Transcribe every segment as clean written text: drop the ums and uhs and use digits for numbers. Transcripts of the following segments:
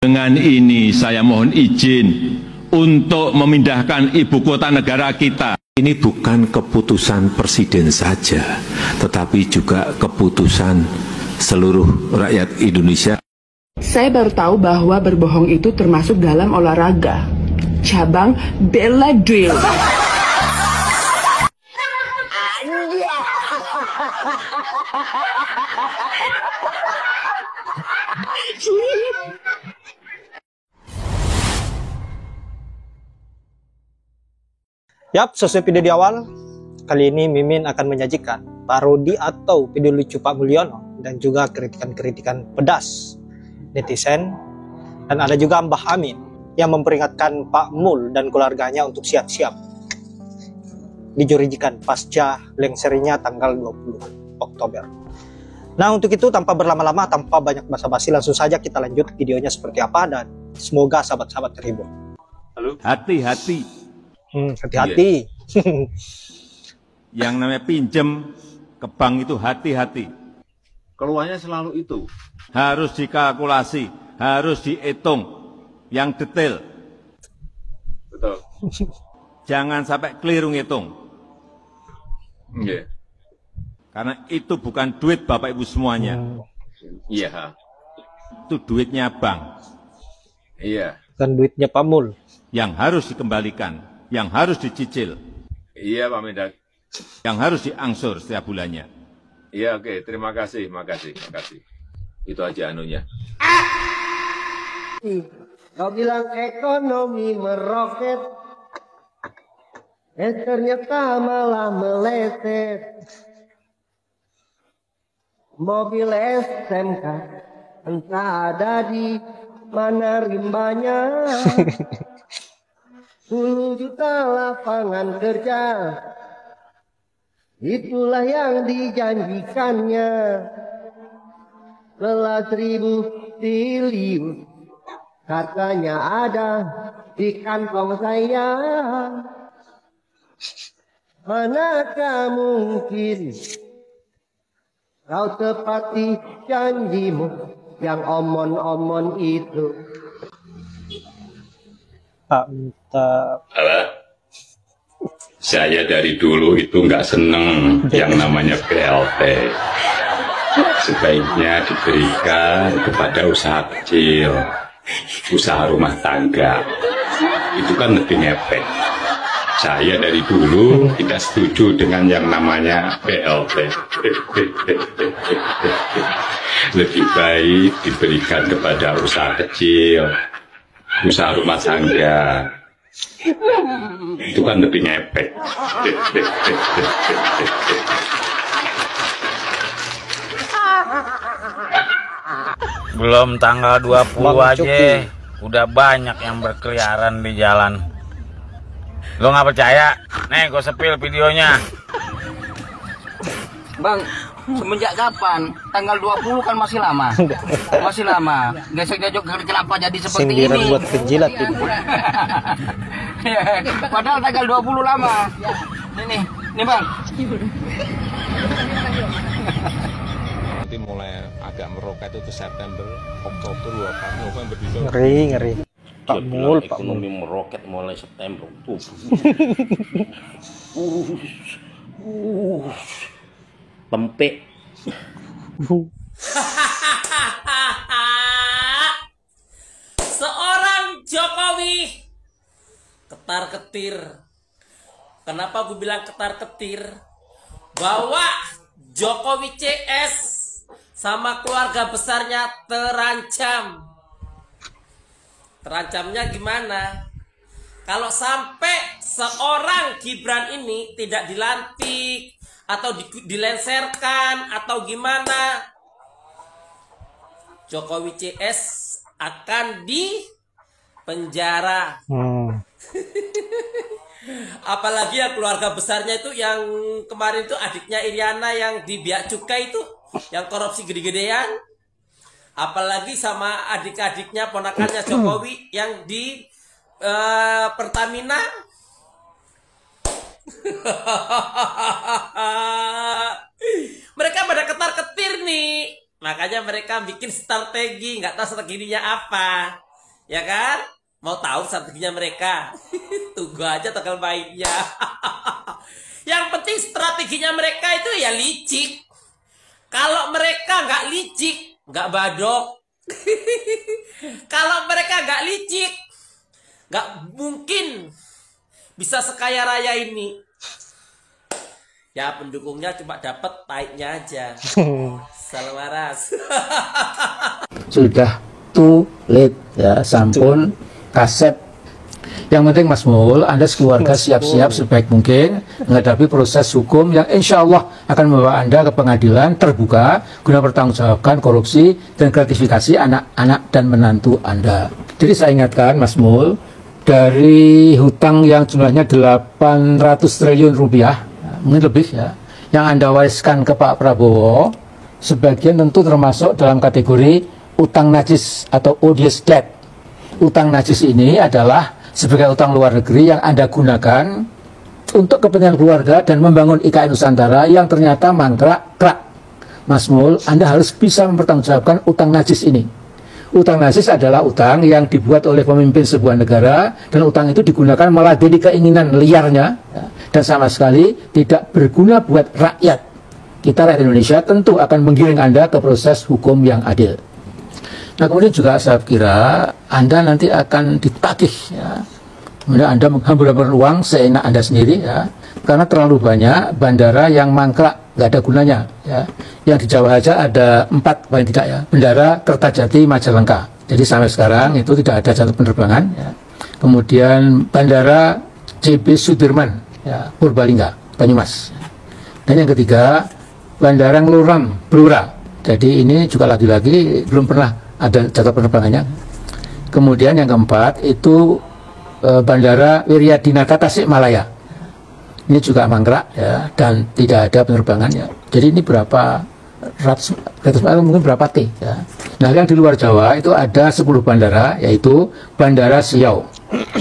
Dengan ini saya mohon izin untuk memindahkan ibu kota negara kita. Ini bukan keputusan presiden saja, tetapi juga keputusan seluruh rakyat Indonesia. Saya baru tahu bahwa berbohong itu termasuk dalam olahraga. Cabang bela diri. Yap, sesuai video di awal, kali ini Mimin akan menyajikan parodi atau video lucu Pak Mulyono dan juga kritikan-kritikan pedas netizen, dan ada juga Mbah Amin yang memperingatkan Pak Mul dan keluarganya untuk siap-siap dijurijikan pasca lengserinya tanggal 20 Oktober. Nah, untuk itu tanpa berlama-lama, tanpa banyak basa-basi, langsung saja kita lanjut videonya seperti apa, dan semoga sahabat-sahabat terhibur. Halo? Hati-hati. Hati-hati. Yang namanya pinjem ke bank itu hati-hati. Keluarnya selalu itu. Harus dikalkulasi, harus dihitung yang detail. Betul. Jangan sampai keliru ngitung. Iya. Karena itu bukan duit Bapak Ibu semuanya. Iya. Itu duitnya bank. Iya. Dan duitnya Pak Mul. Yang harus dikembalikan, yang harus dicicil. Iya Pak Mendak. Yang harus diangsur setiap bulannya. Iya, oke. Terima kasih, makasih. Itu aja anunya. Kau bilang ekonomi meroket, ternyata malah meleset. Mobil SMK entah ada di mana rimbanya. 10 juta lapangan kerja, itulah yang dijanjikannya. 11.000 triliun katanya ada di kantong saya. Manakah mungkin kau tepati janjimu yang omon-omon itu? Pak Mantap. Alah, saya dari dulu itu nggak seneng yang namanya BLT. Sebaiknya diberikan kepada usaha kecil, usaha rumah tangga. Itu kan lebih ngepek. Saya dari dulu tidak setuju dengan yang namanya BLT. Lebih baik diberikan kepada usaha kecil, usaha rumah tangga. Itu kan lebih ngepek. Belum tanggal 20 aja udah banyak yang berkeliaran di jalan. Lo nggak percaya? Nih gue sepil videonya. Bang, semenjak kapan? Tanggal 20 kan masih lama. Masih lama. Gesek-gesek kenapa jadi seperti Sindiran ini? buat penjilat ini. Padahal tanggal 20 lama. Nih Bang. Nanti mulai agak meroket itu September, Oktober, November, Ngeri. Pak Mul, ekonomi meroket mulai September. Pempek. Seorang Jokowi ketar-ketir. Kenapa gue bilang ketar-ketir? Bahwa Jokowi CS sama keluarga besarnya terancam. Terancamnya gimana? Kalau sampai seorang Gibran ini tidak dilantik atau dilenserkan atau gimana, Jokowi CS akan dipenjara. Apalagi ya keluarga besarnya itu yang kemarin itu adiknya Iriana yang di Bea Cukai itu, yang korupsi gede-gedean. Apalagi sama adik-adiknya ponakannya Jokowi yang di Pertamina. Mereka pada ketar-ketir nih. Makanya mereka bikin strategi, nggak tahu strateginya apa. Ya kan? Mau tahu strateginya mereka? Tunggu aja tanggal mainnya. Yang penting strateginya mereka itu ya licik. Kalau mereka nggak licik, nggak badok. Kalau mereka nggak licik, nggak mungkin bisa sekaya raya ini. Ya pendukungnya cuma dapat taiknya aja. Salam waras. Sudah too late ya, sampun kaset. Yang penting Mas Mul, Anda sekeluarga siap-siap sebaik mungkin menghadapi proses hukum yang insya Allah akan membawa Anda ke pengadilan terbuka guna pertanggungjawabkan korupsi dan gratifikasi anak-anak dan menantu Anda. Jadi saya ingatkan Mas Mul, dari hutang yang jumlahnya 800 triliun rupiah, mungkin lebih ya, yang Anda wariskan ke Pak Prabowo, sebagian tentu termasuk dalam kategori utang najis atau odious debt. Utang najis ini adalah sebagai utang luar negeri yang Anda gunakan untuk kepentingan keluarga dan membangun IKN Nusantara yang ternyata mangkrak. Mas Mul, Anda harus bisa mempertanggungjawabkan utang najis ini. Utang najis adalah utang yang dibuat oleh pemimpin sebuah negara, dan utang itu digunakan meladeni keinginan liarnya dan sama sekali tidak berguna buat rakyat. Kita rakyat Indonesia tentu akan menggiring Anda ke proses hukum yang adil. Nah, kemudian juga saya kira Anda nanti akan ditagih ya. Kemudian Anda menghambur-hambur uang seenak Anda sendiri ya, karena terlalu banyak bandara yang mangkrak, nggak ada gunanya ya. Yang di Jawa saja ada 4 paling tidak ya, Bandara Kertajati Majalengka. Jadi sampai sekarang itu tidak ada jadwal penerbangan ya. Kemudian Bandara JB Sudirman ya, Purbalingga, Banyumas. Dan yang ketiga Bandara Ngluram, Blora. Jadi ini juga lagi-lagi belum pernah ada jadwal penerbangannya. Kemudian yang keempat itu Bandara Wiryadinata Tasikmalaya. Ini juga mangkrak ya, dan tidak ada penerbangannya. Jadi ini berapa ratus mungkin berapa T ya. Nah, yang di luar Jawa itu ada 10 bandara, yaitu Bandara Siau,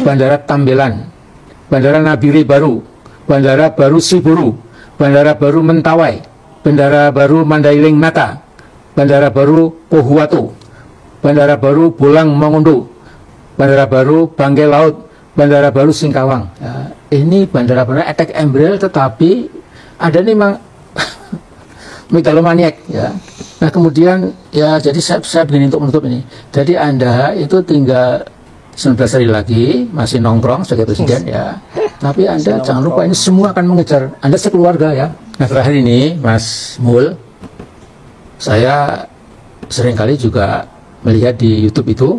Bandara Tambelan, Bandara Nabire Baru, Bandara Baru Siburu, Bandara Baru Mentawai, Bandara Baru Mandailing Nata, Bandara Baru Pohuwato, Bandara Baru Bolang Mongondo, Bandara Baru Bangkai Laut, Bandara Baru Singkawang ya. Ini bandara-bandara etek embryel, tetapi ada nih memang megalomaniak ya. Nah kemudian ya, jadi saya begini untuk menutup ini. Jadi Anda itu tinggal 19 hari lagi masih nongkrong sebagai presiden ya. Tapi Anda jangan lupa, ini semua akan mengejar Anda sekeluarga ya. Nah terakhir ini Mas Mul, saya seringkali juga melihat di YouTube itu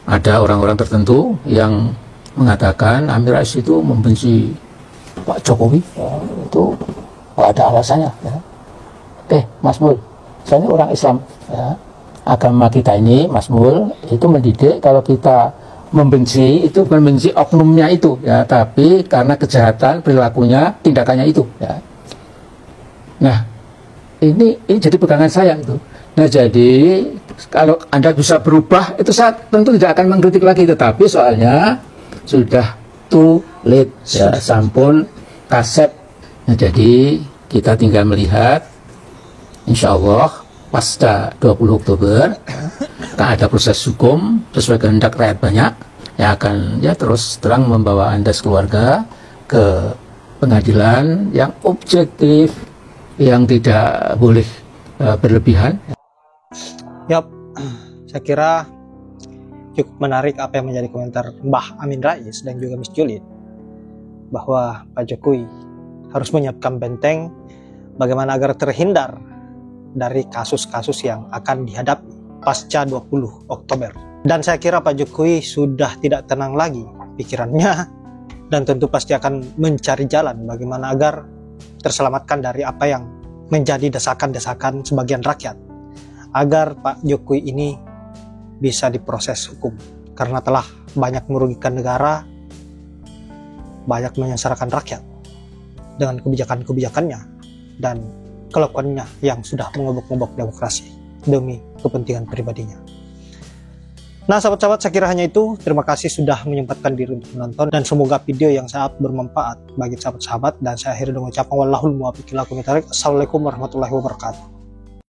ada orang-orang tertentu yang mengatakan Amin Rais itu membenci Pak Jokowi ya, itu nggak ada alasannya ya. Mas Mul, saya ini orang Islam ya. Agama kita ini Mas Mul itu mendidik kalau kita membenci itu bukan membenci oknumnya itu ya, tapi karena kejahatan perilakunya, tindakannya itu ya. Nah ini jadi pegangan saya itu. Nah jadi kalau Anda bisa berubah, itu saya tentu tidak akan mengkritik lagi, tetapi soalnya sudah too late ya, sampun kaset. Nah, jadi kita tinggal melihat insya Allah pasca 20 Oktober akan ada proses hukum sesuai kehendak rakyat banyak yang akan ya terus terang membawa Anda sekeluarga ke pengadilan yang objektif, yang tidak boleh berlebihan. Yap, saya kira cukup menarik apa yang menjadi komentar Mbah Amin Rais dan juga Miss Julid, bahwa Pak Jokowi harus menyiapkan benteng bagaimana agar terhindar dari kasus-kasus yang akan dihadapi pasca 20 Oktober. Dan saya kira Pak Jokowi sudah tidak tenang lagi pikirannya, dan tentu pasti akan mencari jalan bagaimana agar terselamatkan dari apa yang menjadi desakan-desakan sebagian rakyat, agar Pak Jokowi ini bisa diproses hukum karena telah banyak merugikan negara, banyak menyengsarakan rakyat dengan kebijakan-kebijakannya dan kelakuannya yang sudah mengobok-ngobok demokrasi demi kepentingan pribadinya. Nah sahabat-sahabat, saya kira hanya itu. Terima kasih sudah menyempatkan diri untuk menonton, dan semoga video yang sangat bermanfaat bagi sahabat-sahabat. Dan saya akhiri dengan ucapan wallahul muwaffiq ila aqwamit thoriq. Assalamualaikum warahmatullahi wabarakatuh.